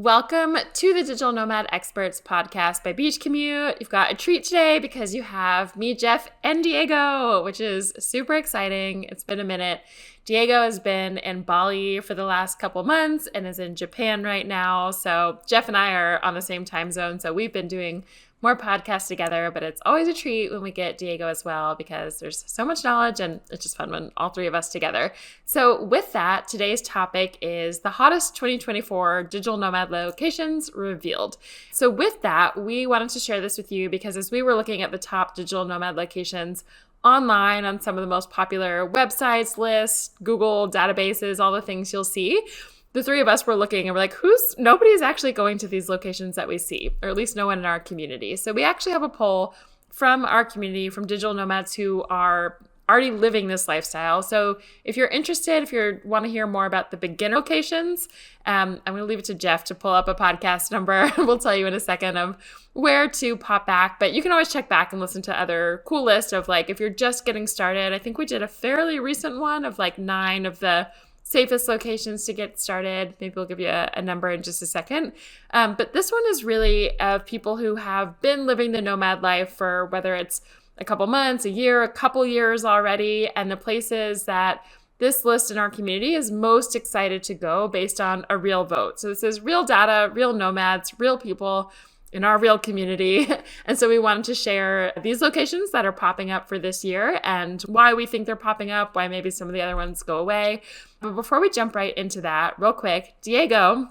Welcome to the Digital Nomad Experts podcast by Beach Commute. You've got a treat today because you have me, Jeff, and Diego, which is super exciting. It's been a minute. Diego has been in Bali for the last couple months and is in Japan right now. So Jeff and I are on the same time zone. So we've been doing more podcasts together, but it's always a treat when we get Diego as well because there's so much knowledge and it's just fun when all three of us together. So with that, today's topic is the hottest 2024 digital nomad locations revealed. So with that, we wanted to share this with you because as we were looking at the top digital nomad locations online on some of the most popular websites, lists, Google databases, all the things you'll see, the three of us were looking and we're like, nobody's actually going to these locations that we see, or at least no one in our community. So we actually have a poll from our community, from digital nomads who are already living this lifestyle. So if you're interested, if you want to hear more about the beginner locations, I'm going to leave it to Jeff to pull up a podcast number. We'll tell you in a second of where to pop back, but you can always check back and listen to other cool lists of like, if you're just getting started. I think we did a fairly recent one of like 9 of the safest locations to get started. Maybe we'll give you a number in just a second. But this one is really of people who have been living the nomad life for whether it's a couple months, a year, a couple years already, and the places that this list in our community is most excited to go based on a real vote. So this is real data, real nomads, real people in our real community. And so we wanted to share these locations that are popping up for this year and why we think they're popping up, why maybe some of the other ones go away. But before we jump right into that, real quick, Diego,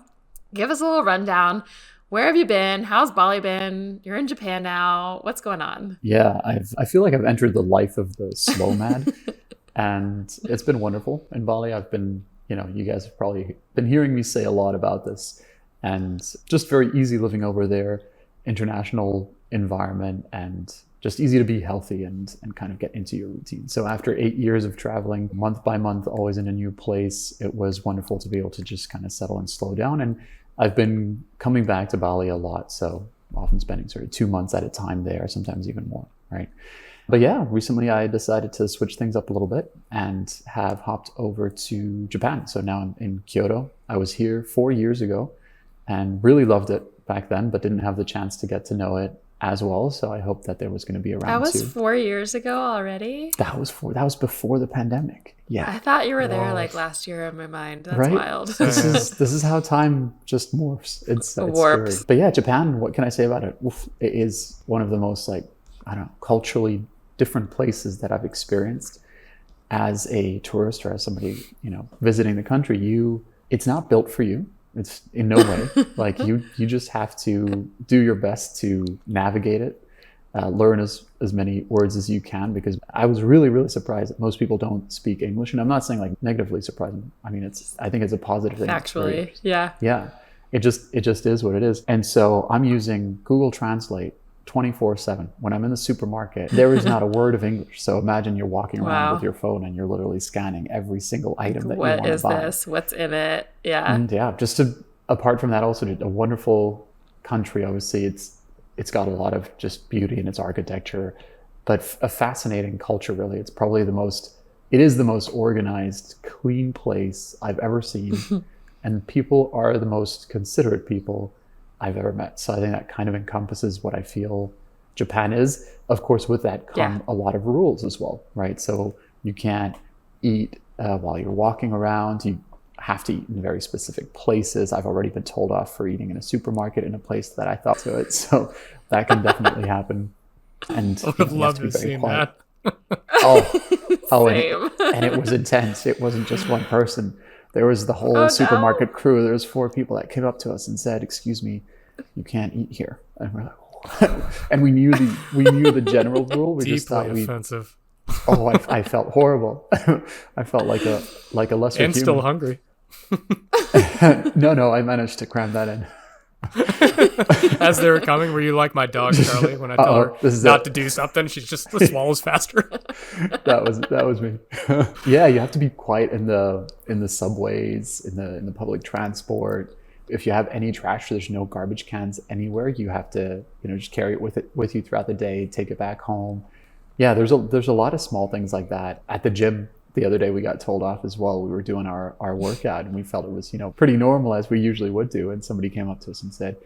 give us a little rundown. Where have you been? How's Bali been? You're in Japan now. What's going on? Yeah, I feel like I've entered the life of the slow mad and it's been wonderful in Bali. I've been, you guys have probably been hearing me say a lot about this and just very easy living over there. International environment and just easy to be healthy and kind of get into your routine. So after 8 years of traveling month by month, always in a new place, it was wonderful to be able to just kind of settle and slow down. And I've been coming back to Bali a lot. So often spending sort of 2 months at a time there, sometimes even more, right? But yeah, recently I decided to switch things up a little bit and have hopped over to Japan. So now I'm in Kyoto. I was here 4 years ago and really loved it back then, but didn't have the chance to get to know it as well. So I hope that there was going to be around. That was too. 4 years ago already? That was before the pandemic. Yeah. I thought you were there like last year in my mind. That's right? Wild. This is how time just morphs. It's warps. Scary. But yeah, Japan, what can I say about it? Oof, it is one of the most culturally different places that I've experienced as a tourist or as somebody, visiting the country. It's not built for you. It's in no way. Like you just have to do your best to navigate it, learn as many words as you can, because I was really, really surprised that most people don't speak English. And I'm not saying like negatively surprised. I mean, I think it's a positive thing. Actually, yeah. Yeah. It just is what it is. And so I'm using Google Translate 24/7. When I'm in the supermarket, there is not a word of English. So imagine you're walking around with your phone and you're literally scanning every single item that you want to buy. What is this? What's in it? Yeah. And yeah, apart from that, also a wonderful country. Obviously, it's got a lot of just beauty in its architecture, but a fascinating culture, really. It is the most organized, clean place I've ever seen. And people are the most considerate people I've ever met. So I think that kind of encompasses what I feel Japan is. Of course, with that come a lot of rules as well, right? So you can't eat while you're walking around. You have to eat in very specific places. I've already been told off for eating in a supermarket in a place that I thought to it. So that can definitely happen. And I would have loved to have seen that. And it was intense. It wasn't just one person. There was the whole supermarket crew. There was 4 people that came up to us and said, "Excuse me, you can't eat here." And we're like, and we knew the general rule. We just thought offensive. I felt horrible. I felt like a lesser and human. Still hungry. No, I managed to cram that in. As they were coming, were you like my dog Charlie when I tell her not to do something? She just swallows faster. That was me. Yeah, you have to be quiet in the subways, in the public transport. If you have any trash, there's no garbage cans anywhere. You have to just carry it with you throughout the day, take it back home. Yeah, there's a lot of small things like that. At the gym, the other day we got told off as well. We were doing our workout and we felt it was, pretty normal as we usually would do. And somebody came up to us and said,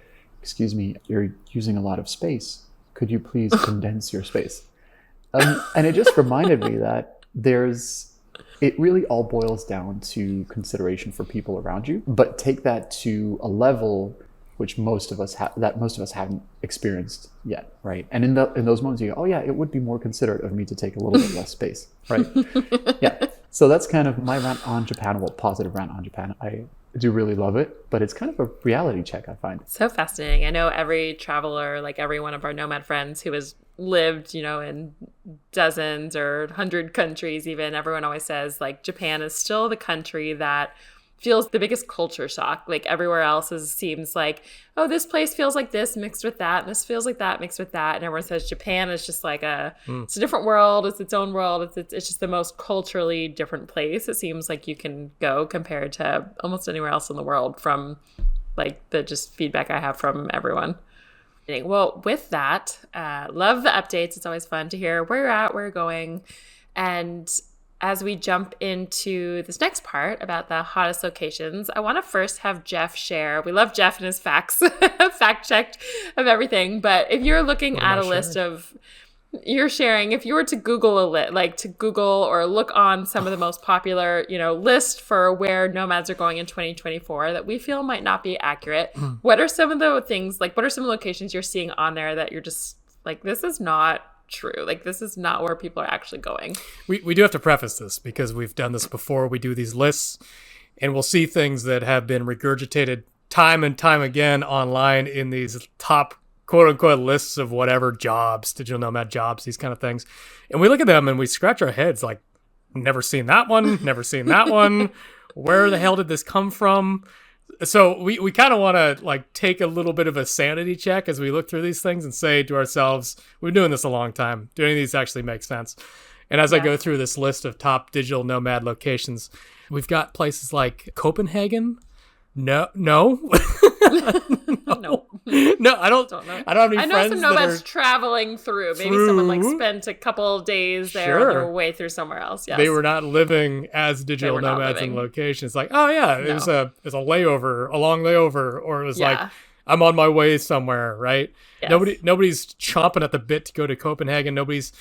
"Excuse me, you're using a lot of space. Could you please condense your space?" And it just reminded me that it really all boils down to consideration for people around you, but take that to a level which most of us haven't experienced yet, right? And in those moments you go, "Oh yeah, it would be more considerate of me to take a little bit less space," right? Yeah. So that's kind of my rant on Japan, positive rant on Japan. I do really love it, but it's kind of a reality check, I find. So fascinating. I know every traveler, like every one of our Nomad friends who has lived, in dozens or 100 countries even, everyone always says like Japan is still the country that feels the biggest culture shock. Like everywhere else seems like, oh, this place feels like this mixed with that, and this feels like that mixed with that. And everyone says Japan is just like it's a different world. It's its own world. It's just the most culturally different place it seems like you can go compared to almost anywhere else in the world, from like the just feedback I have from everyone. Well, with that, love the updates. It's always fun to hear where you're at, where you're going. And as we jump into this next part about the hottest locations, I want to first have Jeff share. We love Jeff and his facts, fact checked of everything. But if you're looking at a list of, you're sharing, if you were to Google Google or look on some of the most popular, list for where nomads are going in 2024 that we feel might not be accurate, what are some of the things, what are some of the locations you're seeing on there that you're just like, this is not true, like this is not where people are actually going? We do have to preface this because we've done this before. We do these lists and we'll see things that have been regurgitated time and time again online in these top quote unquote lists of whatever jobs, digital nomad jobs, these kind of things. And we look at them and we scratch our heads like, never seen that one, never seen that one. Where the hell did this come from? So we kind of want to take a little bit of a sanity check as we look through these things and say to ourselves, we've been doing this a long time. Do any of these actually make sense? And as I go through this list of top digital nomad locations, we've got places like Copenhagen. No. No, I don't know. I don't have any friends. I know some nomads traveling through. Maybe someone spent a couple of days there on their way through somewhere else. Yes. They were not living as digital nomads in locations. Like, oh yeah, it was a layover, a long layover, or it was like, I'm on my way somewhere, right? Yes. Nobody's chomping at the bit to go to Copenhagen. Nobody's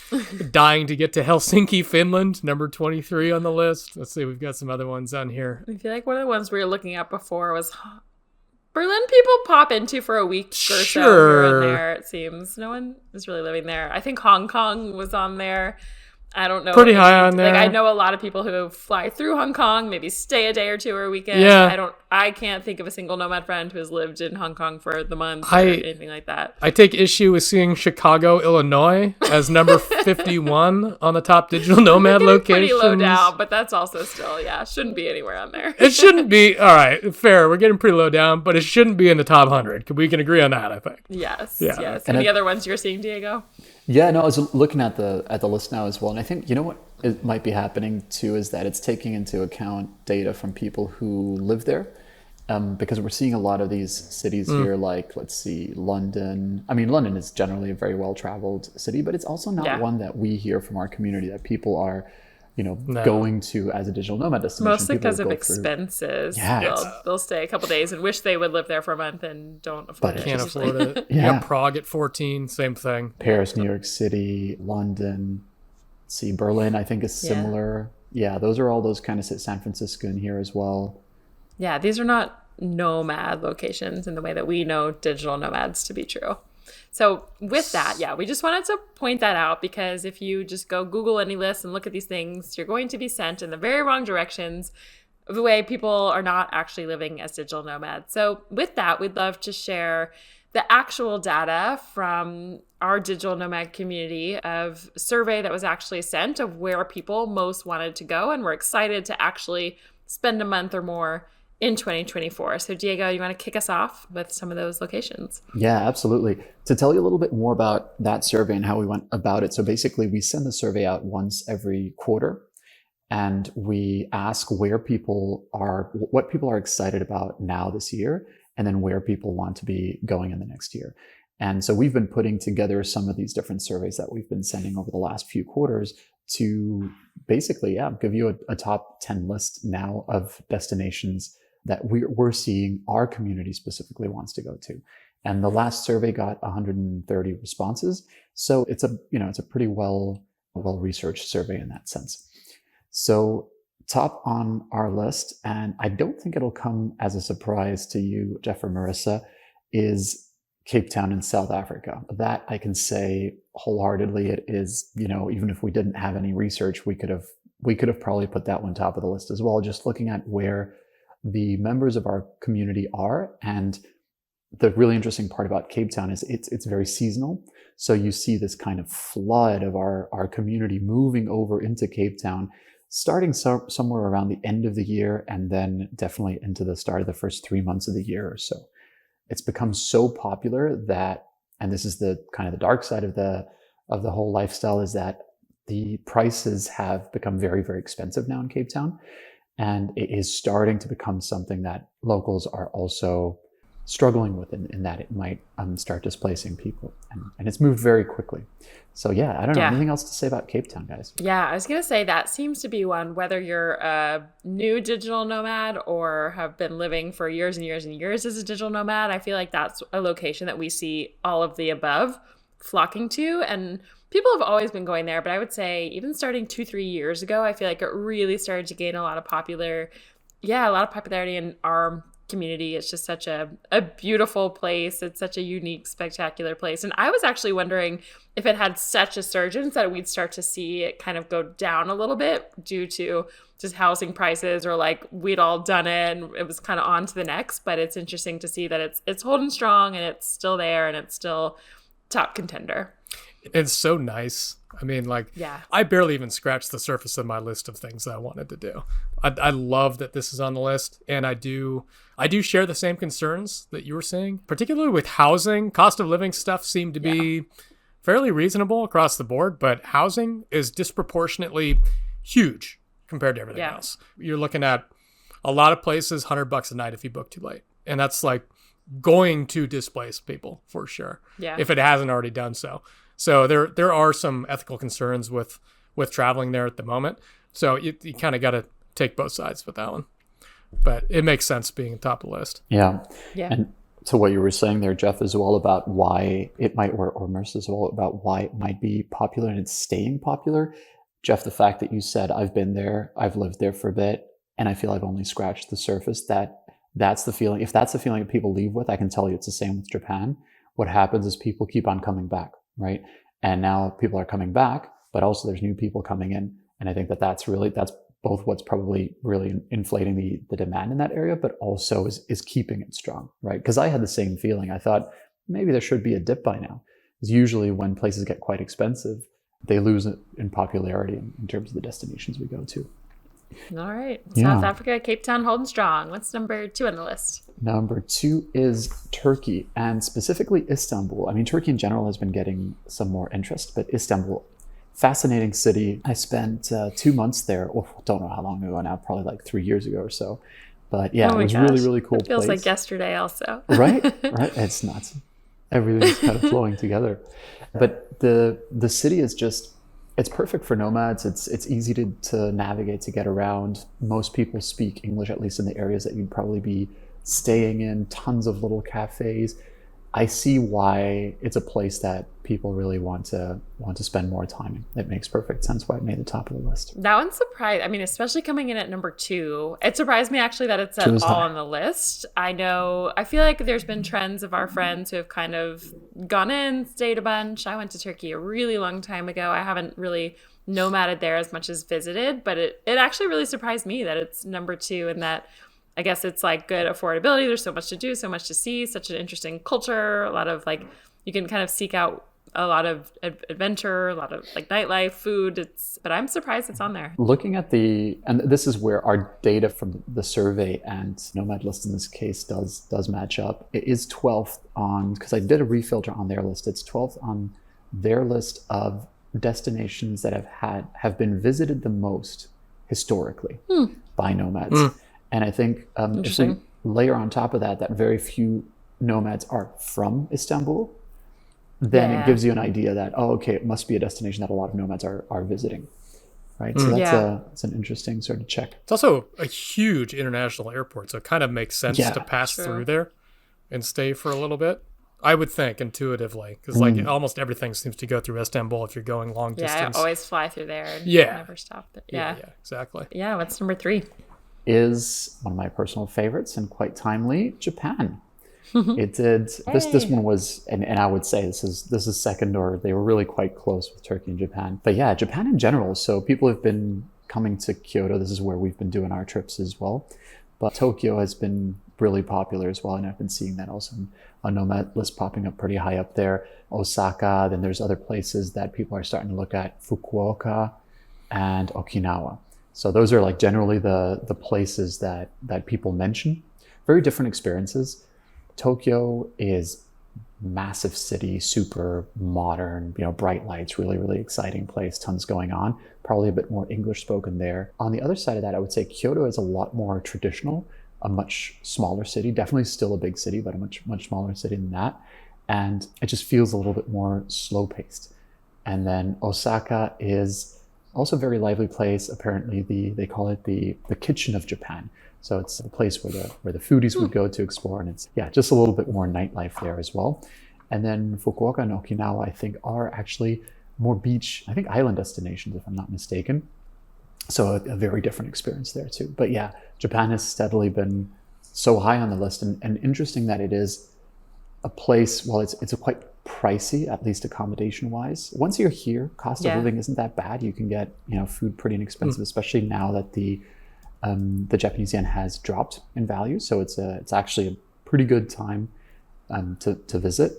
dying to get to Helsinki, Finland, number 23 on the list. Let's see, we've got some other ones on here. I feel like one of the ones we were looking at before was Berlin. People pop into for a week or so here and there, it seems. No one is really living there. I think Hong Kong was on there. I don't know. Pretty high on there. I know a lot of people who fly through Hong Kong, maybe stay a day or two or a weekend. Yeah. I can't think of a single nomad friend who has lived in Hong Kong for the month or anything like that. I take issue with seeing Chicago, Illinois as number 51 on the top digital nomad locations. Pretty low down, but that's also still, shouldn't be anywhere on there. It shouldn't be. All right, fair. We're getting pretty low down, but it shouldn't be in the top 100. We can agree on that, I think. Yes. Any other ones you're seeing, Diego? Yeah, no, I was looking at the list now as well, and I think what it might be happening too is that it's taking into account data from people who live there, because we're seeing a lot of these cities here, like let's see, London. I mean, London is generally a very well-traveled city, but it's also not one that we hear from our community that people are, going to as a digital nomad destination. Mostly because of expenses. Yeah. They'll stay a couple days and wish they would live there for a month and don't afford it. Can't afford it. Yeah. Prague at 14, same thing. Paris, New York City, London. See, Berlin, I think is similar. Yeah, those are all those kind of San Francisco in here as well. Yeah, these are not nomad locations in the way that we know digital nomads to be true. So with that, we just wanted to point that out, because if you just go Google any list and look at these things, you're going to be sent in the very wrong directions of the way people are not actually living as digital nomads. So with that, we'd love to share the actual data from our digital nomad community of survey that was actually sent of where people most wanted to go and were excited to actually spend a month or more in 2024. So Diego, you want to kick us off with some of those locations? Yeah, absolutely. To tell you a little bit more about that survey and how we went about it. So basically we send the survey out once every quarter, and we ask what people are excited about now this year, and then where people want to be going in the next year. And so we've been putting together some of these different surveys that we've been sending over the last few quarters to basically, give you a top 10 list now of destinations that we're seeing our community specifically wants to go to. And the last survey got 130 responses. So it's a pretty well-researched survey in that sense. So top on our list, and I don't think it'll come as a surprise to you, Jeff or Marissa, is Cape Town in South Africa. That I can say wholeheartedly, it is, even if we didn't have any research, we could have probably put that one top of the list as well, just looking at where the members of our community are. And the really interesting part about Cape Town is it's very seasonal. So you see this kind of flood of our community moving over into Cape Town, starting somewhere around the end of the year, and then definitely into the start of the first 3 months of the year or so. It's become so popular that, and this is the kind of the dark side of the whole lifestyle, is that the prices have become very, very expensive now in Cape Town. And it is starting to become something that locals are also struggling with, in that it might start displacing people. And it's moved very quickly. So yeah, I don't know. Anything else to say about Cape Town, guys? Yeah, I was going to say that seems to be one, whether you're a new digital nomad or have been living for years and years and years as a digital nomad, I feel like that's a location that we see all of the above flocking to. And people have always been going there, but I would say even starting 2-3 years ago, I feel like it really started to gain a lot of popularity in our community. It's just such a beautiful place. It's such a unique, spectacular place. And I was actually wondering if it had such a surge that we'd start to see it kind of go down a little bit due to just housing prices, or like we'd all done it and it was kind of on to the next. But it's interesting to see that it's holding strong and it's still there and it's still top contender. It's so nice. I mean, I barely even scratched the surface of my list of things that I wanted to do. I love that this is on the list, and I do share the same concerns that you were saying, particularly with housing. Cost of living stuff seemed to be fairly reasonable across the board, but housing is disproportionately huge compared to everything else. You're looking at a lot of places, $100 a night if you book too late, and that's going to displace people for sure. Yeah, if it hasn't already done so. So there are some ethical concerns with traveling there at the moment. So you kind of got to take both sides with that one. But it makes sense being top of the list. Yeah. And to what you were saying there, Jeff, as well, about why it might, or Marissa as well, about why it might be popular and it's staying popular. Jeff, the fact that you said, I've been there, I've lived there for a bit, and I feel I've only scratched the surface, that's the feeling. If that's the feeling that people leave with, I can tell you it's the same with Japan. What happens is people keep on coming back. Right. And now people are coming back, but also there's new people coming in. And I think that's both what's probably really inflating the demand in that area, but also is keeping it strong. Right. Because I had the same feeling. I thought maybe there should be a dip by now. Because usually when places get quite expensive, they lose in popularity in terms of the destinations we go to. All right. South Africa, Cape Town holding strong. What's number 2 on the list? Number 2 is Turkey, and specifically Istanbul. I mean, Turkey in general has been getting some more interest, but Istanbul, fascinating city. I spent 2 months there. Don't know how long ago now, probably 3 years ago or so. But yeah, it was really, really cool. It feels like yesterday also. Right? It's nuts. Everything's kind of flowing together. But the city is just, it's perfect for nomads. It's easy to navigate, to get around. Most people speak English, at least in the areas that you'd probably be staying in. Tons of little cafes. I see why it's a place that people really want to spend more time in. It makes perfect sense why it made the top of the list. That one surprised, I mean, especially coming in at number 2, it surprised me actually that it's at all on the list. I feel like there's been trends of our friends who have kind of gone in, stayed a bunch. I went to Turkey a really long time ago. I haven't really nomaded there as much as visited, but it actually really surprised me that it's number 2, and that I guess it's good affordability. There's so much to do, so much to see, such an interesting culture, a lot of you can kind of seek out a lot of adventure, a lot of nightlife, food. But I'm surprised it's on there. Looking at and this is where our data from the survey and Nomad list in this case does match up. It is 12th on, because I did a refilter on their list. It's 12th on their list of destinations that have been visited the most historically by nomads. And I think if we layer on top of that very few nomads are from Istanbul, then it gives you an idea that, it must be a destination that a lot of nomads are visiting. right? So Yeah. that's an interesting sort of check. It's also a huge international airport, so it kind of makes sense Yeah. to pass True. through there and stay for a little bit. I would think intuitively, because like almost everything seems to go through Istanbul if you're going long Yeah, distance. I always fly through there and Yeah. never stop. But yeah, yeah. exactly. Yeah, what's number 3? Is one of my personal favorites and quite timely, Japan. It did this one was, and I would say this is second, or they were really quite close with Turkey and Japan. But yeah, Japan in general. So people have been coming to Kyoto. This is where we've been doing our trips as well. But Tokyo has been really popular as well, and I've been seeing that also on Nomad list popping up pretty high up there. Osaka, then there's other places that people are starting to look at, Fukuoka and Okinawa. So those are like generally the places that people mention. Very different experiences. Tokyo is massive city, super modern, bright lights, really, really exciting place, tons going on, probably a bit more English spoken there. On the other side of that, I would say Kyoto is a lot more traditional, a much smaller city, definitely still a big city, but a much, much smaller city than that. And it just feels a little bit more slow paced. And then Osaka is also a very lively place. Apparently they call it the kitchen of Japan. So it's a place where the foodies would go to explore, and it's just a little bit more nightlife there as well. And then Fukuoka and Okinawa, I think, are actually more beach, I think island destinations, if I'm not mistaken. So a very different experience there too. But yeah, Japan has steadily been so high on the list, and interesting that it is a place, well, it's a quite pricey, at least accommodation wise. Once you're here, cost of living isn't that bad. You can get food pretty inexpensive, especially now that the Japanese yen has dropped in value. So it's actually a pretty good time to visit.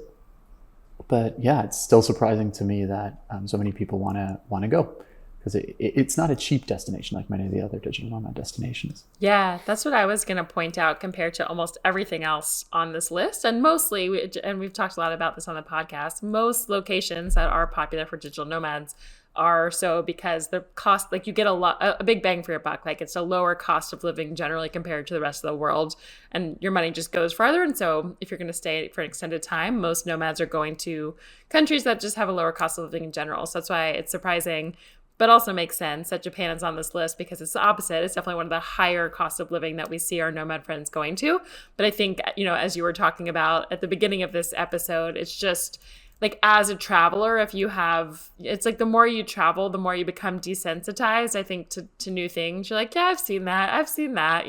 But yeah, it's still surprising to me that so many people want to go, because it's not a cheap destination like many of the other digital nomad destinations. Yeah, that's what I was going to point out compared to almost everything else on this list. And mostly, and we've talked a lot about this on the podcast, most locations that are popular for digital nomads are so because the cost, like you get a big bang for your buck. Like it's a lower cost of living generally compared to the rest of the world, and your money just goes farther. And so if you're going to stay for an extended time, most nomads are going to countries that just have a lower cost of living in general. So that's why it's surprising, but also makes sense that Japan is on this list, because it's the opposite. It's definitely one of the higher cost of living that we see our nomad friends going to. But I think, as you were talking about at the beginning of this episode, it's just like, as a traveler, it's like the more you travel, the more you become desensitized, I think, to new things. You're like, yeah, I've seen that,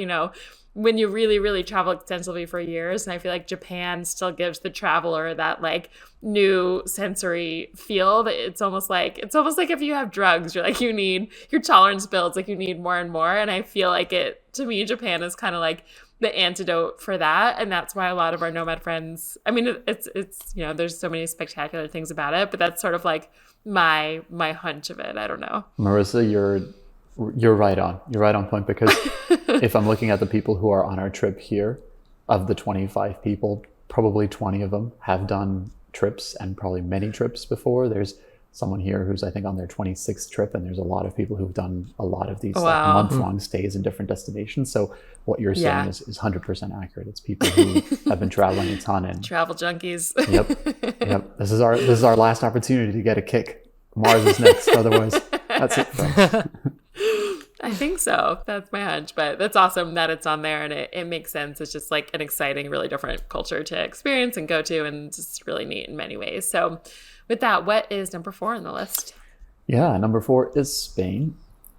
when you really, really travel extensively for years. And I feel like Japan still gives the traveler that like new sensory feel. It's almost like if you have drugs, you're like, your tolerance builds, like you need more and more. And I feel like to me, Japan is kind of like the antidote for that. And that's why a lot of our nomad friends, I mean, it's there's so many spectacular things about it, but that's sort of like my hunch of it. I don't know. Marisa, you're right on. You're right on point, because if I'm looking at the people who are on our trip here, of the 25 people, probably 20 of them have done trips, and probably many trips before. There's someone here who's, I think, on their 26th trip, and there's a lot of people who've done a lot of these like month-long stays in different destinations. So what you're saying is 100% accurate. It's people who have been traveling a ton, and travel junkies. Yep. This is our last opportunity to get a kick. Mars is next. Otherwise, that's it, friends. I think so. That's my hunch, but that's awesome that it's on there, and it makes sense. It's just like an exciting, really different culture to experience and go to, and just really neat in many ways. So with that, what is number 4 on the list? Yeah, number 4 is Spain.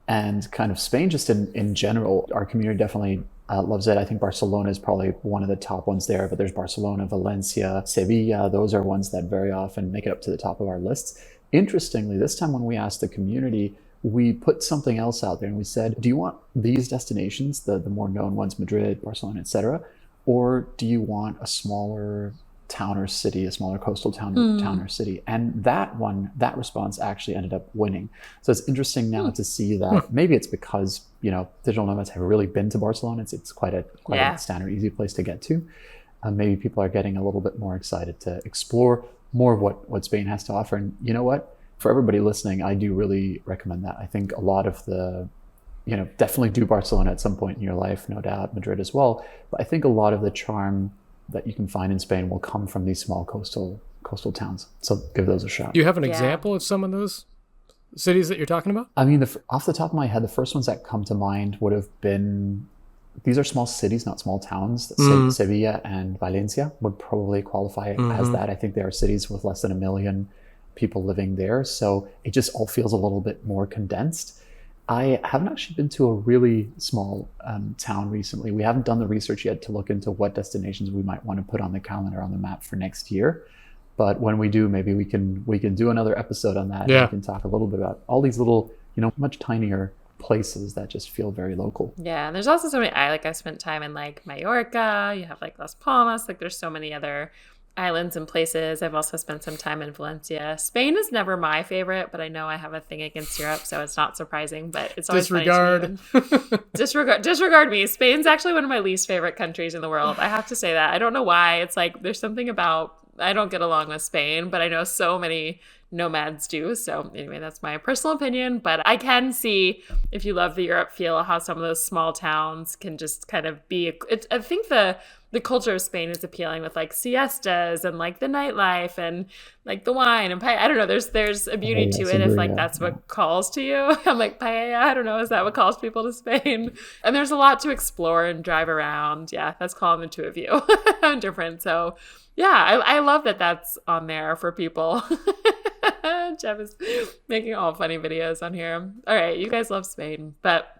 And kind of Spain just in general, our community definitely loves it. I think Barcelona is probably one of the top ones there, but there's Barcelona, Valencia, Sevilla. Those are ones that very often make it up to the top of our lists. Interestingly, this time when we asked the community, we put something else out there, and we said, do you want these destinations, the more known ones, Madrid, Barcelona, etc., or do you want a smaller town or city, a smaller coastal town or city? And that response actually ended up winning. So it's interesting now to see that maybe it's because digital nomads have really been to Barcelona. It's quite a standard, easy place to get to. Maybe people are getting a little bit more excited to explore more of what Spain has to offer. And you know what? For everybody listening, I do really recommend that. I think a lot of definitely do Barcelona at some point in your life, no doubt, Madrid as well. But I think a lot of the charm that you can find in Spain will come from these small coastal towns. So give those a shot. Do you have an example of some of those cities that you're talking about? I mean, off the top of my head, the first ones that come to mind would have been, these are small cities, not small towns. Sevilla and Valencia would probably qualify as that. I think they are cities with less than 1 million people living there. So it just all feels a little bit more condensed. I haven't actually been to a really small town recently. We haven't done the research yet to look into what destinations we might want to put on the calendar, on the map for next year. But when we do, maybe we can do another episode on that. Yeah. And we can talk a little bit about all these little, much tinier places that just feel very local. Yeah, and there's also so many. I've spent time in like Mallorca. You have like Las Palmas. Like there's so many other islands and places. I've also spent some time in Valencia. Spain is never my favorite, but I know I have a thing against Europe, so it's not surprising. But it's always Disregard. Funny to me. Disregard me. Spain's actually one of my least favorite countries in the world. I have to say that. I don't know why. It's like there's something about, I don't get along with Spain, but I know so many nomads do. So anyway, that's my personal opinion. But I can see, if you love the Europe feel, how some of those small towns can just kind of be. I think the culture of Spain is appealing with like siestas and like the nightlife and like the wine and paella. I don't know. There's a beauty to it if like that's what calls to you. I'm like, paella, I don't know. Is that what calls people to Spain? And there's a lot to explore and drive around. Yeah, that's calling the two of you. I'm different. So yeah, I love that that's on there for people. Jeff is making all funny videos on here. All right, you guys love Spain. But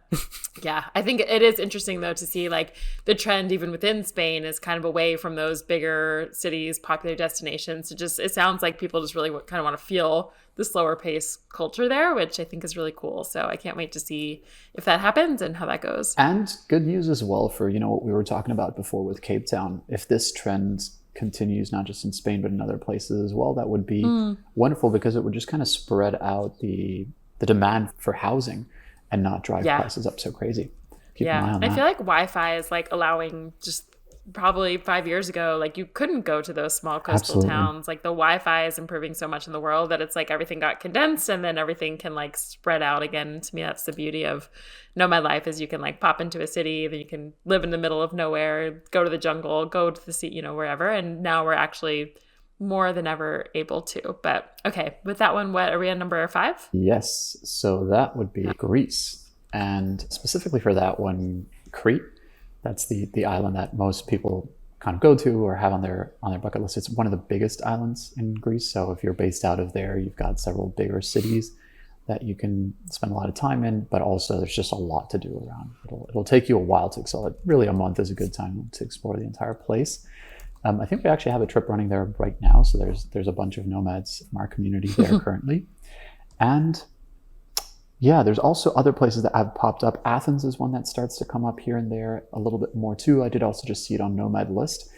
yeah, I think it is interesting, though, to see like the trend even within Spain is kind of away from those bigger cities, popular destinations. It sounds like people just really kind of want to feel the slower pace culture there, which I think is really cool. So I can't wait to see if that happens and how that goes. And good news as well for, what we were talking about before with Cape Town. If this trend continues, not just in Spain, but in other places as well, that would be wonderful, because it would just kind of spread out the demand for housing and not drive prices up so crazy. Keep an eye on that. I feel like Wi-Fi is like allowing, just probably 5 years ago, like you couldn't go to those small coastal towns. Like the Wi-Fi is improving so much in the world that it's like everything got condensed and then everything can like spread out again. To me, that's the beauty of nomad life, is you can like pop into a city, then you can live in the middle of nowhere, go to the jungle, go to the sea, wherever. And now we're actually more than ever able to. But okay, with that one, what are we on, number 5? Yes, so that would be Greece, and specifically for that one, Crete. That's the island that most people kind of go to or have on their bucket list. It's one of the biggest islands in Greece, so if you're based out of there, you've got several bigger cities that you can spend a lot of time in, but also there's just a lot to do around. It'll take you a while to explore. Really, a month is a good time to explore the entire place. I think we actually have a trip running there right now. So there's a bunch of nomads in our community there currently. And yeah, there's also other places that have popped up. Athens is one that starts to come up here and there a little bit more too. I did also just see it on Nomad list.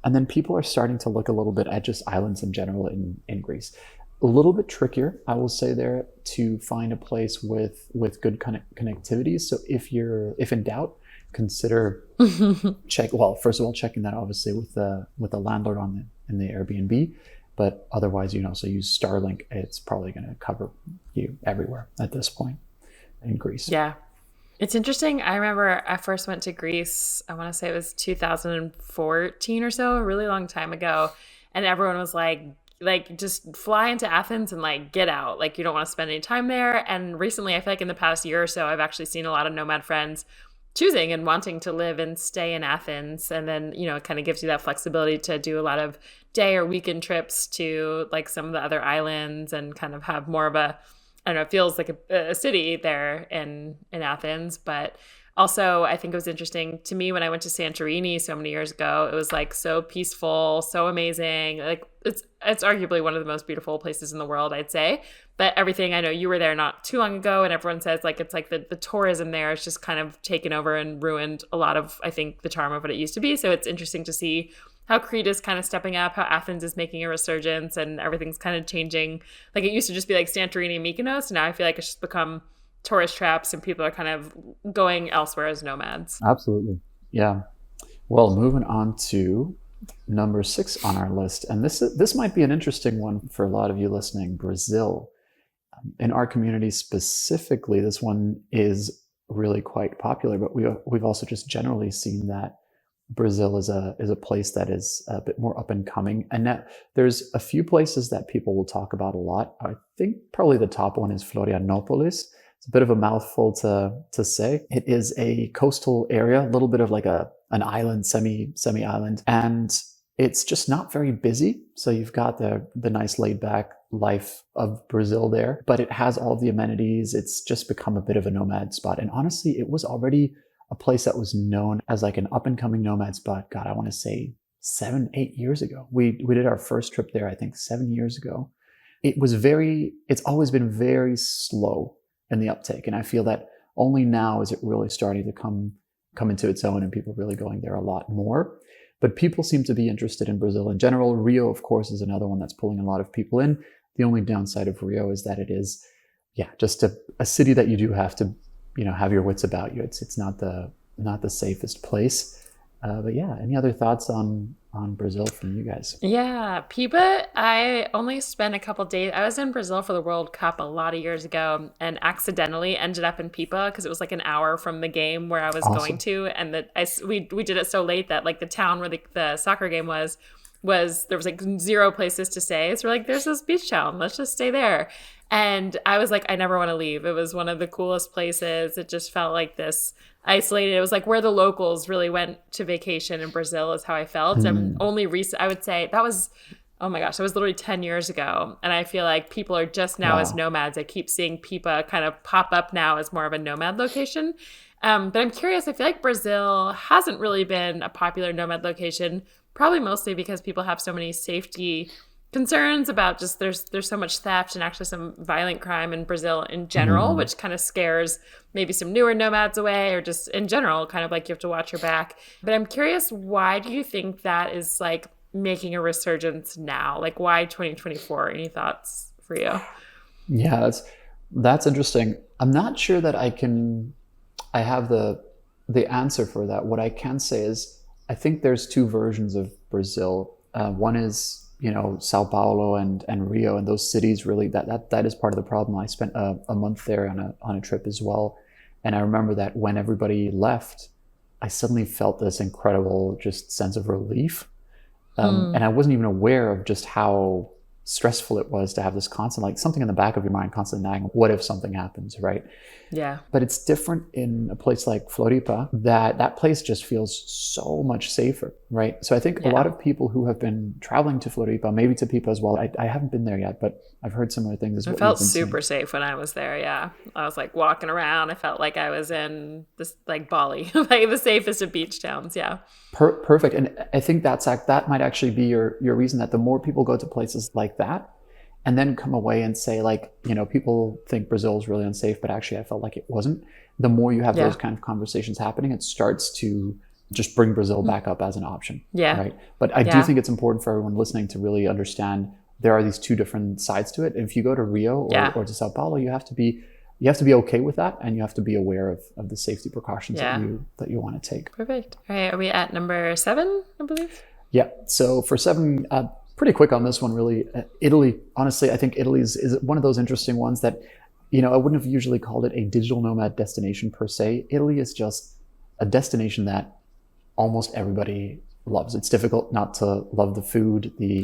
And then people are starting to look a little bit at just islands in general in Greece. A little bit trickier, I will say, there to find a place with good connectivity. So if in doubt, consider first of all, checking that obviously with the landlord in the Airbnb, but otherwise, so use Starlink. It's probably going to cover you everywhere at this point in Greece. Yeah, it's interesting. I remember I first went to Greece, I want to say it was 2014 or so, a really long time ago, and everyone was like just fly into Athens and like get out, like you don't want to spend any time there. And recently, I feel like in the past year or so, I've actually seen a lot of nomad friends choosing and wanting to live and stay in Athens. And then, it kind of gives you that flexibility to do a lot of day or weekend trips to like some of the other islands and kind of have more of a, I don't know, it feels like a city there in Athens. But also, I think it was interesting to me when I went to Santorini so many years ago. It was like so peaceful, so amazing. Like it's arguably one of the most beautiful places in the world, I'd say. But everything, I know you were there not too long ago, and everyone says like it's like the tourism there is just kind of taken over and ruined a lot of, I think, the charm of what it used to be. So it's interesting to see how Crete is kind of stepping up, how Athens is making a resurgence, and everything's kind of changing. Like it used to just be like Santorini and Mykonos, and now I feel like it's just become tourist traps and people are kind of going elsewhere as nomads. Absolutely. Yeah. Well, moving on to number 6 on our list. And this might be an interesting one for a lot of you listening, Brazil. In our community specifically, this one is really quite popular, but we've also just generally seen that Brazil is a place that is a bit more up and coming. And now there's a few places that people will talk about a lot. I think probably the top one is Florianopolis. It's a bit of a mouthful to say. It is a coastal area, a little bit of like an island, semi-island, and it's just not very busy. So you've got the nice laid back life of Brazil there, but it has all the amenities. It's just become a bit of a nomad spot. And honestly, it was already a place that was known as like an up and coming nomad spot. God, I want to say 7-8 years ago. We did our first trip there, I think 7 years ago. It's always been very slow in the uptake. And I feel that only now is it really starting to come into its own and people really going there a lot more. But people seem to be interested in Brazil in general. Rio, of course, is another one that's pulling a lot of people in. The only downside of Rio is that it is, just a city that you do have to, have your wits about you. It's not the safest place. But yeah, any other thoughts on Brazil from you guys? Yeah, Pipa, I only spent a couple days. I was in Brazil for the World Cup a lot of years ago and accidentally ended up in Pipa because it was like an hour from the game where I was going to. And we did it so late that like the town where the soccer game was there was like 0 places to stay. So we're like, there's this beach town. Let's just stay there. And I was like, I never want to leave. It was one of the coolest places. It just felt like this isolated. It was like where the locals really went to vacation in Brazil is how I felt. And only recent, I would say that was, oh my gosh, that was literally 10 years ago. And I feel like people are just now as nomads. I keep seeing Pipa kind of pop up now as more of a nomad location. But I'm curious, I feel like Brazil hasn't really been a popular nomad location, probably mostly because people have so many safety concerns about just there's so much theft and actually some violent crime in Brazil in general, which kind of scares maybe some newer nomads away, or just in general, kind of like you have to watch your back. But I'm curious, why do you think that is like making a resurgence now? Like why 2024? Any thoughts for you? Yeah, that's interesting. I'm not sure that I have the answer for that. What I can say is I think there's 2 versions of Brazil. One is Sao Paulo and Rio, and those cities really that is part of the problem. I spent a month there on a trip as well, and I remember that when everybody left, I suddenly felt this incredible just sense of relief, and I wasn't even aware of just how stressful it was to have this constant, like something in the back of your mind constantly nagging, what if something happens, right? Yeah. But it's different in a place like Floripa, that place just feels so much safer, right? So I think a lot of people who have been traveling to Floripa, maybe to Pipa as well, I haven't been there yet, but I've heard similar things as well. I felt super safe when I was there, yeah. I was like walking around. I felt like I was in this like Bali, like the safest of beach towns, yeah. Perfect. And I think that might actually be your reason, that the more people go to places like that and then come away and say like, people think Brazil is really unsafe, but actually I felt like it wasn't. The more you have those kind of conversations happening, it starts to just bring Brazil back up as an option. Yeah. Right. But I do think it's important for everyone listening to really understand there are these 2 different sides to it. And if you go to Rio or to Sao Paulo, you have to be okay with that, and you have to be aware of the safety precautions that you want to take. Perfect. All right, are we at number 7, I believe? Yeah. So for 7, pretty quick on this one, really. Italy. Honestly, I think Italy is one of those interesting ones that, I wouldn't have usually called it a digital nomad destination per se. Italy is just a destination that almost everybody loves. It's difficult not to love the food, the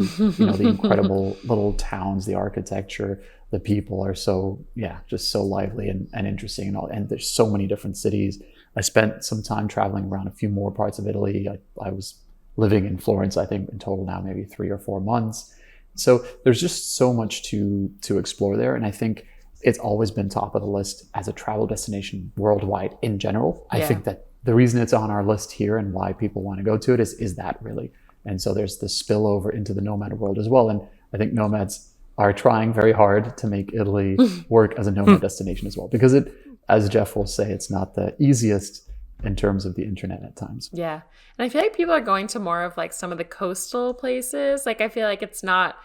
incredible little towns, the architecture, the people are just so lively and interesting and all. And there's so many different cities. I spent some time traveling around a few more parts of Italy. I was living in Florence, I think in total now, maybe 3 or 4 months. So there's just so much to explore there. And I think it's always been top of the list as a travel destination worldwide in general. I think that the reason it's on our list here and why people want to go to it is that really. And so there's the spillover into the nomad world as well. And I think nomads are trying very hard to make Italy work as a nomad destination as well, because it, as Jeff will say, it's not the easiest in terms of the internet at times. Yeah. And I feel like people are going to more of like some of the coastal places. Like I feel like it's not,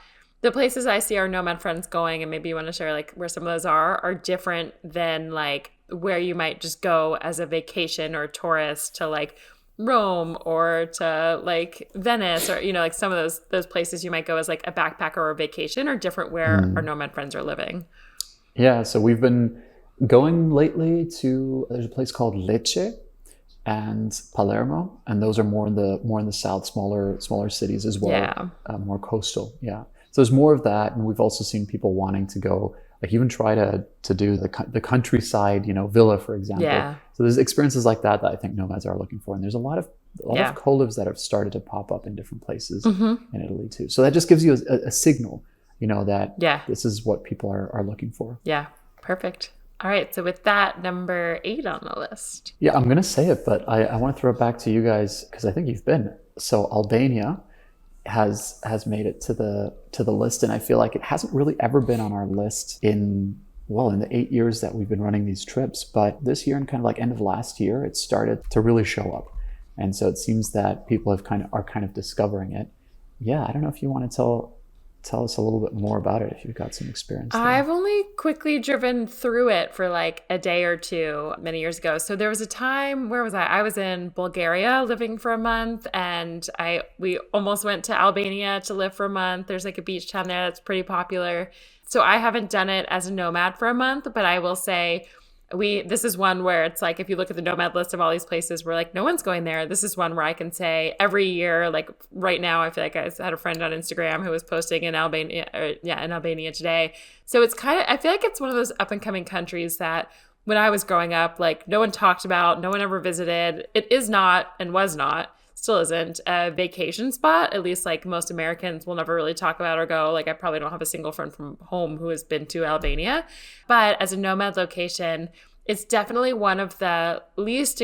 the places I see our nomad friends going, and maybe you want to share like where some of those are different than like where you might just go as a vacation or tourist to like Rome or to like Venice, or like some of those places you might go as like a backpacker or a vacation, or different where our nomad friends are living. Yeah, so we've been going lately to, there's a place called Lecce, and Palermo, and those are more in the south, smaller cities as well. Yeah. More coastal. Yeah. So there's more of that, and we've also seen people wanting to go, like even try to do the countryside, villa, for example. Yeah. So there's experiences like that I think nomads are looking for, and there's a lot of co-lives that have started to pop up in different places in Italy too. So that just gives you a signal, that this is what people are looking for. Yeah. Perfect. All right. So with that, number 8 on the list. Yeah, I'm going to say it, but I want to throw it back to you guys because I think you've been. So Albania has made it to the list, and I feel like it hasn't really ever been on our list in the 8 years that we've been running these trips. But this year and kind of like end of last year, it started to really show up. And so it seems that people are kind of discovering it. Yeah, I don't know if you want to tell us a little bit more about it if you've got some experience there. I've only quickly driven through it for like a day or two many years ago. So there was a time, where was I? I was in Bulgaria living for a month, and we almost went to Albania to live for a month. There's like a beach town there that's pretty popular. So I haven't done it as a nomad for a month, but I will say this is one where it's like, if you look at the Nomad list of all these places, we're like, no one's going there. This is one where I can say every year, like right now, I feel like I had a friend on Instagram who was posting in Albania today. So it's I feel like it's one of those up and coming countries that when I was growing up, like no one talked about, no one ever visited. It is not, and was not, still isn't, a vacation spot. At least like most Americans will never really talk about or go. Like I probably don't have a single friend from home who has been to Albania. But as a nomad location, it's definitely one of the least,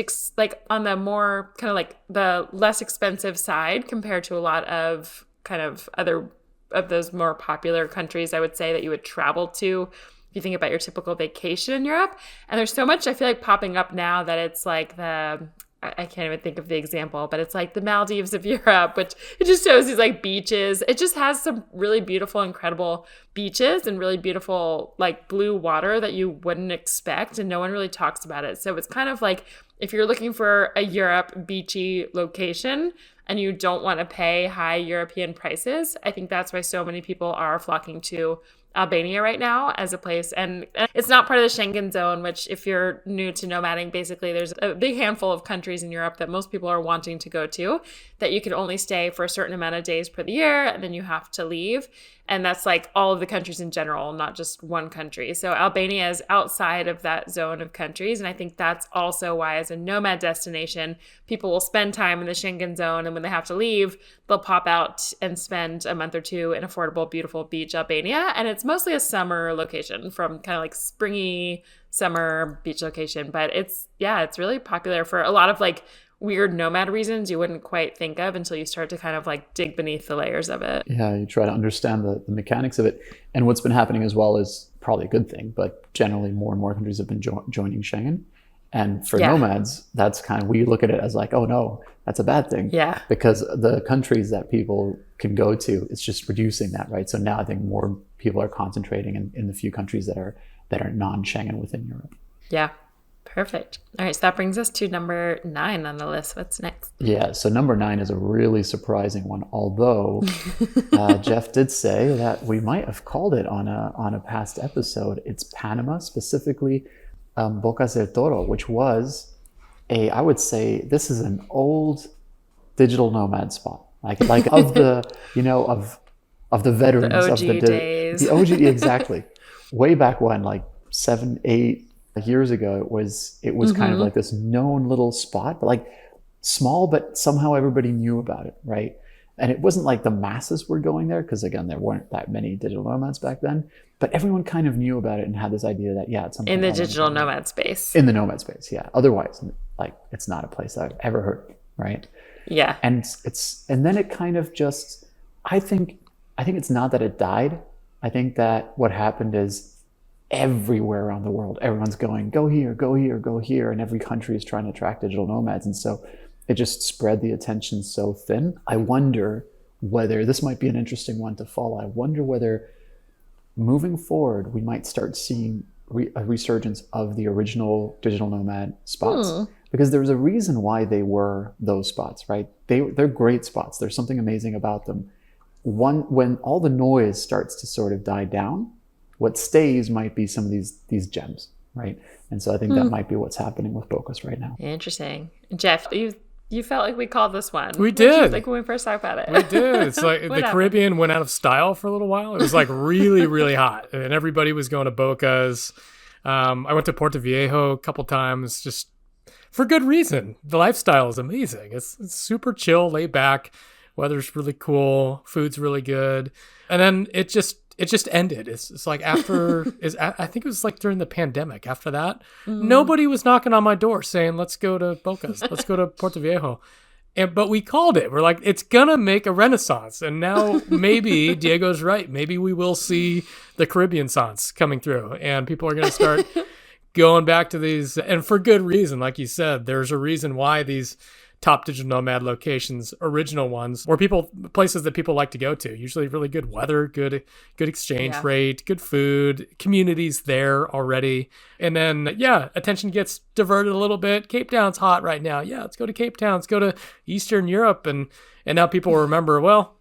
on the more kind of like the less expensive side compared to a lot of kind of other of those more popular countries, I would say, that you would travel to if you think about your typical vacation in Europe. And there's so much, I feel like, popping up now that it's like I can't even think of the example, but it's like the Maldives of Europe, which it just shows these like beaches. It just has some really beautiful, incredible beaches and really beautiful like blue water that you wouldn't expect, and no one really talks about it. So it's kind of like if you're looking for a Europe beachy location and you don't want to pay high European prices, I think that's why so many people are flocking to Albania right now as a place. And it's not part of the Schengen zone, which if you're new to nomading, basically there's a big handful of countries in Europe that most people are wanting to go to that you can only stay for a certain amount of days per the year, and then you have to leave. And that's like all of the countries in general, not just one country. So Albania is outside of that zone of countries. And I think that's also why, as a nomad destination, people will spend time in the Schengen zone. And when they have to leave, they'll pop out and spend a month or two in affordable, beautiful beach Albania. And it's mostly a summer location, from kind of like springy summer beach location. But it's really popular for a lot of like weird nomad reasons you wouldn't quite think of until you start to kind of like dig beneath the layers of it. Yeah, you try to understand the mechanics of it. And what's been happening as well is probably a good thing, but generally more and more countries have been joining Schengen. And for nomads, that's kind of, we look at it as like, oh no, that's a bad thing. Yeah. Because the countries that people can go to, it's just reducing that, right? So now I think more people are concentrating in the few countries that are non-Schengen within Europe. Yeah. Perfect. All right. So that brings us to number 9 on the list. What's next? Yeah. So number 9 is a really surprising one, although Jeff did say that we might have called it on a past episode. It's Panama, specifically Boca del Toro, which was I would say this is an old digital nomad spot. Like of the, of the veterans the OG of the days. The OG, exactly. Way back when, like 7, 8 years ago, it was kind of like this known little spot, but like small, but somehow everybody knew about it, right? And it wasn't like the masses were going there, because again, there weren't that many digital nomads back then, but everyone kind of knew about it and had this idea that, it's something in the digital nomad space. In the nomad space, yeah. Otherwise, like, it's not a place that I've ever heard, right? Yeah. And then it kind of just, I think it's not that it died. I think that what happened is everywhere around the world, everyone's going, go here, go here, go here. And every country is trying to attract digital nomads. And so it just spread the attention so thin. I wonder whether, this might be an interesting one to follow. I wonder whether moving forward, we might start seeing a resurgence of the original digital nomad spots. Because there's a reason why they were those spots, right? They're great spots. There's something amazing about them. When all the noise starts to sort of die down, what stays might be some of these gems, right? And so I think that might be what's happening with Bocas right now. Interesting. Jeff, you felt like we called this one. We did. Like when we first talked about it. We did. It's like the Caribbean went out of style for a little while. It was like really, really hot, and everybody was going to Bocas. I went to Puerto Viejo a couple times, just for good reason. The lifestyle is amazing. It's super chill, laid back. Weather's really cool. Food's really good. And then it just ended. It's like after I think it was like during the pandemic. After that, nobody was knocking on my door saying, "Let's go to Bocas. Let's go to Puerto Viejo." But we called it. We're like, it's gonna make a renaissance. And now maybe Diego's right. Maybe we will see the Caribbean Sans coming through, and people are gonna start going back to these, and for good reason. Like you said, there's a reason why these top digital nomad locations, original ones, or places that people like to go to. Usually really good weather, good exchange rate, good food, communities there already. And then, attention gets diverted a little bit. Cape Town's hot right now. Yeah, let's go to Cape Town. Let's go to Eastern Europe. And now people remember, well,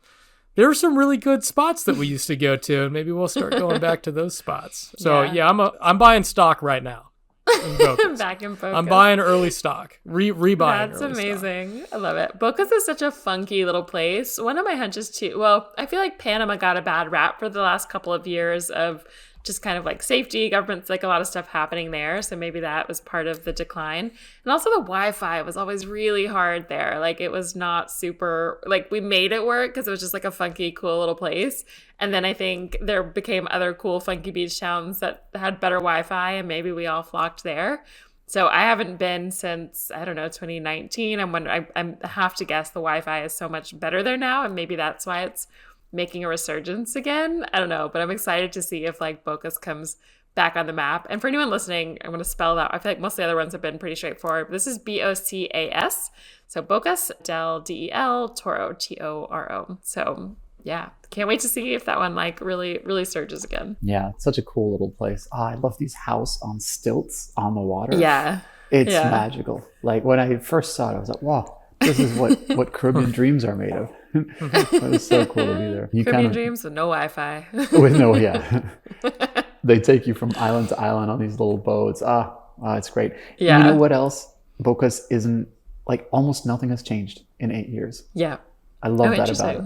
there are some really good spots that we used to go to, and maybe we'll start going back to those spots. So I'm buying stock right now. Back in Bocas. I'm buying early stock. Rebuying. That's amazing. I love it. Bocas is such a funky little place. One of my hunches too. Well, I feel like Panama got a bad rap for the last couple of years of just kind of like safety, government's like a lot of stuff happening there. So maybe that was part of the decline. And also the Wi-Fi was always really hard there. Like it was not super, like we made it work because it was just like a funky, cool little place. And then I think there became other cool, funky beach towns that had better Wi-Fi, and maybe we all flocked there. So I haven't been since, I don't know, 2019. I have to guess the Wi-Fi is so much better there now. And maybe that's why it's making a resurgence again. I don't know, but I'm excited to see if like Bocas comes back on the map. And for anyone listening, I'm going to spell that. I feel like most of the other ones have been pretty straightforward. This is Bocas. So Bocas, Del, Toro, Toro. So yeah, can't wait to see if that one like really, really surges again. Yeah, it's such a cool little place. I love these house on stilts on the water. Yeah. It's magical. Like when I first saw it, I was like, wow, this is what Caribbean dreams are made of. It was so cool to be there. Caribbean dreams with no Wi-Fi. They take you from island to island on these little boats. It's great. Yeah. You know what else? Bocas isn't, like almost nothing has changed in 8 years. Yeah. I love that about it.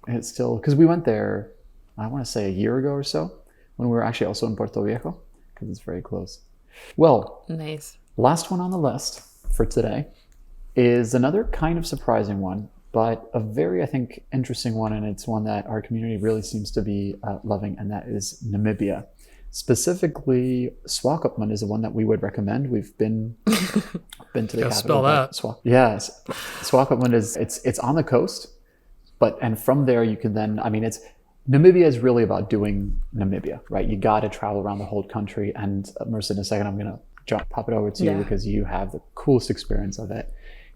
It's still, because we went there, I want to say a year ago or so, when we were actually also in Puerto Viejo, because it's very close. Well, nice. Last one on the list for today is another kind of surprising one, but a very, I think, interesting one, and it's one that our community really seems to be loving, and that is Namibia. Specifically, Swakopmund is the one that we would recommend. We've been to the capital. Spell that. Yes, Swakopmund it's on the coast, and from there you can then, Namibia is really about doing Namibia, right? You got to travel around the whole country, and Marisa, in a second, I'm going to pop it over to you because you have the coolest experience of it.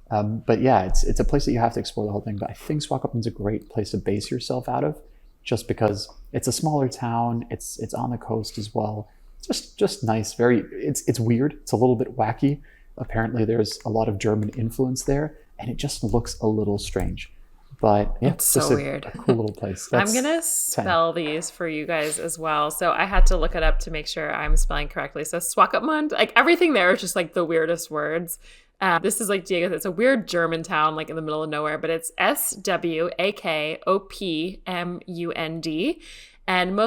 But yeah, it's a place that you have to explore the whole thing. But I think Swakopmund's a great place to base yourself out of, just because it's a smaller town. It's on the coast as well. Just nice. It's weird. It's a little bit wacky. Apparently, there's a lot of German influence there, and it just looks a little strange. But yeah, it's so weird. A cool little place. I'm gonna spell these for you guys as well. So I had to look it up to make sure I'm spelling correctly. So Swakopmund, like everything there is just like the weirdest words. This is like Diego. It's a weird German town, like in the middle of nowhere, but it's Swakopmund. And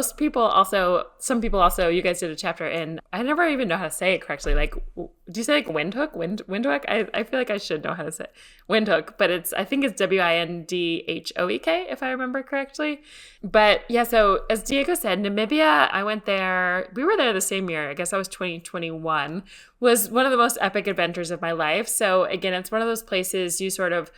some people also, you guys did a chapter in, I never even know how to say it correctly. Like, do you say like Windhoek? Windhoek? I feel like I should know how to say it. Windhoek, but I think it's Windhoek, if I remember correctly. But yeah, so as Diego said, Namibia, I went there, we were there the same year, I guess that was 2021, was one of the most epic adventures of my life. So again, it's one of those places you sort of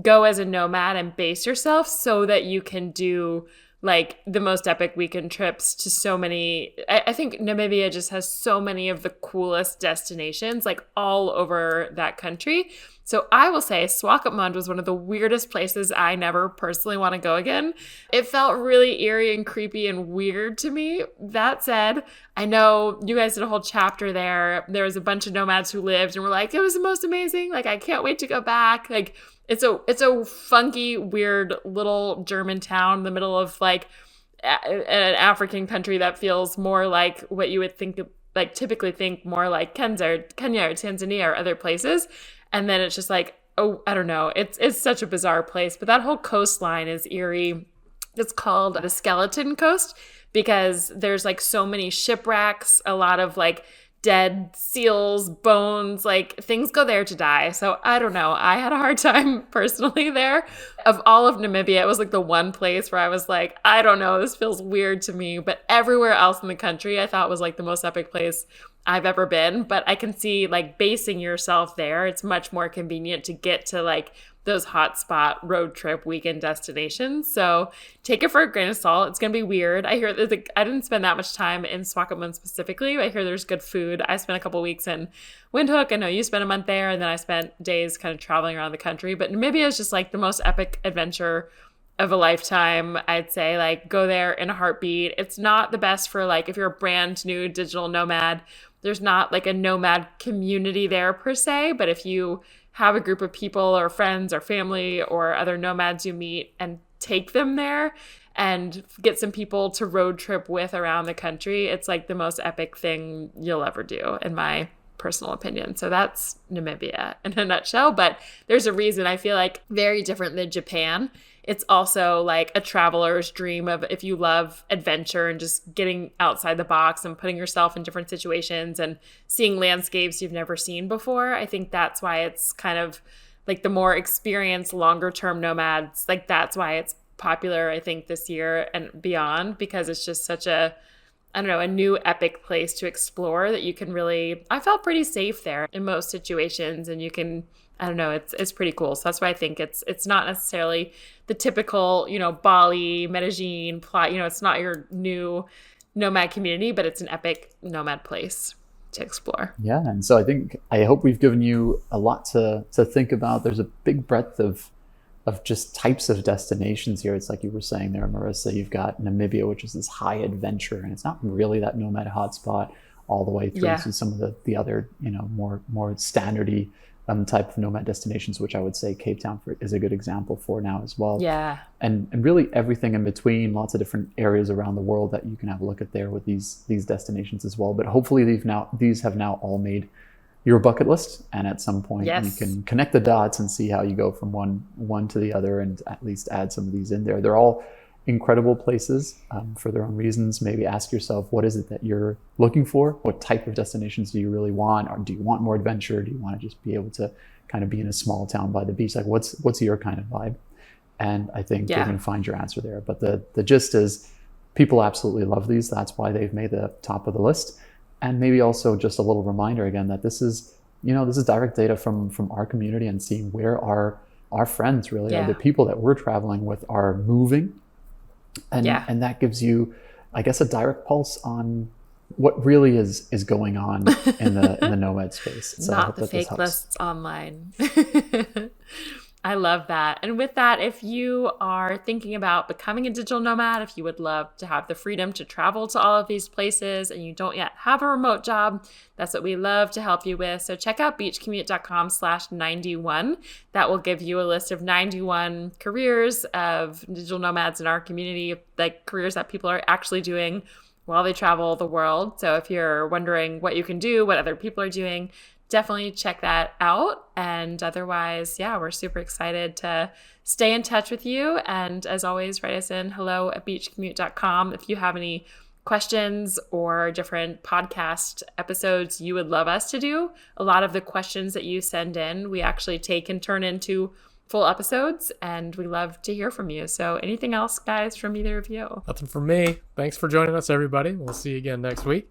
go as a nomad and base yourself so that you can do like the most epic weekend trips to so many. I think Namibia just has so many of the coolest destinations like all over that country. So I will say Swakopmund was one of the weirdest places I never personally want to go again. It felt really eerie and creepy and weird to me. That said, I know you guys did a whole chapter there. There was a bunch of nomads who lived and were like, it was the most amazing. Like, I can't wait to go back. Like, it's a funky, weird little German town in the middle of like an African country that feels more like what you would think of, like typically think more like Kenya or Tanzania or other places. And then it's just like, oh, I don't know. It's such a bizarre place. But that whole coastline is eerie. It's called the Skeleton Coast because there's like so many shipwrecks, a lot of like dead seals, bones, like things go there to die. So I don't know. I had a hard time personally there. Of all of Namibia, it was like the one place where I was like, I don't know, this feels weird to me. But everywhere else in the country, I thought was like the most epic place I've ever been. But I can see like basing yourself there, it's much more convenient to get to like those hotspot road trip weekend destinations. So take it for a grain of salt. It's going to be weird. I hear that I didn't spend that much time in Swakopmund specifically. But I hear there's good food. I spent a couple weeks in Windhoek. I know you spent a month there, and then I spent days kind of traveling around the country. But Namibia is just like the most epic adventure of a lifetime. I'd say like go there in a heartbeat. It's not the best for like if you're a brand new digital nomad. There's not like a nomad community there per se, but if you have a group of people or friends or family or other nomads you meet and take them there and get some people to road trip with around the country, it's like the most epic thing you'll ever do, in my personal opinion. So that's Namibia in a nutshell. But there's a reason I feel like very different than Japan. It's also like a traveler's dream of if you love adventure and just getting outside the box and putting yourself in different situations and seeing landscapes you've never seen before. I think that's why it's kind of like the more experienced, longer term nomads, like that's why it's popular, I think, this year and beyond, because it's just such a, I don't know, a new epic place to explore that you can really, I felt pretty safe there in most situations, and you can, I don't know, it's pretty cool. So that's why I think it's not necessarily the typical, you know, Bali, Medellin plot, you know, it's not your new nomad community, but it's an epic nomad place to explore. Yeah, and so I hope we've given you a lot to think about. There's a big breadth of just types of destinations here. It's like you were saying there, Marisa, you've got Namibia, which is this high adventure, and it's not really that nomad hotspot all the way through to some of the other, you know, more standardy type of nomad destinations, which I would say Cape Town is a good example for now as well. Yeah. And really everything in between, lots of different areas around the world that you can have a look at there with these destinations as well. But hopefully these have now all made your bucket list, and at some point you can connect the dots and see how you go from one to the other, and at least add some of these in there. They're all incredible places for their own reasons. Maybe ask yourself, what is it that you're looking for? What type of destinations do you really want? Or do you want more adventure? Do you want to just be able to kind of be in a small town by the beach? Like what's your kind of vibe? And I think you're going to find your answer there. But the gist is people absolutely love these. That's why they've made the top of the list. And maybe also just a little reminder again that this is direct data from our community, and seeing where our friends really are, the people that we're traveling with are moving. And that gives you, I guess, a direct pulse on what really is going on in the nomad space. So not the fake lists online. I love that. And with that, if you are thinking about becoming a digital nomad, if you would love to have the freedom to travel to all of these places and you don't yet have a remote job, that's what we love to help you with. So check out beachcommute.com/91. That will give you a list of 91 careers of digital nomads in our community, like careers that people are actually doing while they travel the world. So if you're wondering what you can do, what other people are doing, definitely check that out. And otherwise, we're super excited to stay in touch with you. And as always, write us in hello@beachcommute.com if you have any questions or different podcast episodes you would love us to do. A lot of the questions that you send in, we actually take and turn into full episodes, and we love to hear from you. So anything else, guys, from either of you? Nothing from me. Thanks for joining us, everybody. We'll see you again next week.